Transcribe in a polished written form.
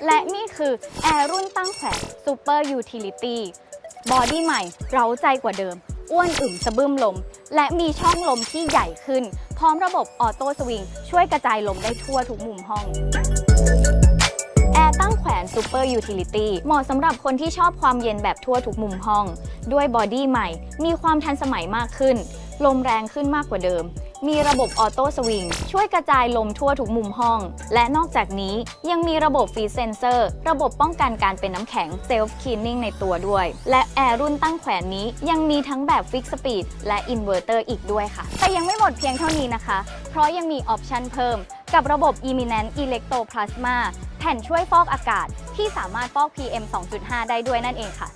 และนี่คือแอร์รุ่นตั้งแขวน Super Utility บอดี้ใหม่เร้าใจกว่าเดิมอ้วนอึมสะบึ้มลมและมีช่องลมที่ใหญ่ขึ้นพร้อมระบบออโต้สวิงช่วยกระจายลมได้ทั่วทุกมุมห้องแอร์ตั้งแขวน Super Utility เหมาะสำหรับคนที่ชอบความเย็นแบบทั่วทุกมุมห้องด้วยบอดี้ใหม่มีความทันสมัยมากขึ้นลมแรงขึ้นมากกว่าเดิมมีระบบออโต้สวิงช่วยกระจายลมทั่วทุกมุมห้องและนอกจากนี้ยังมีระบบฟีดเซนเซอร์ระบบป้องกันการเป็นน้ำแข็งเซลฟ์คลีนนิ่งในตัวด้วยและแอร์รุ่นตั้งแขวนนี้ยังมีทั้งแบบฟิกสปีดและอินเวอร์เตอร์อีกด้วยค่ะแต่ยังไม่หมดเพียงเท่านี้นะคะเพราะยังมีออปชันเพิ่มกับระบบ Eminent Electroplasma แผ่นช่วยฟอกอากาศที่สามารถฟอก PM 2.5 ได้ด้วยนั่นเองค่ะ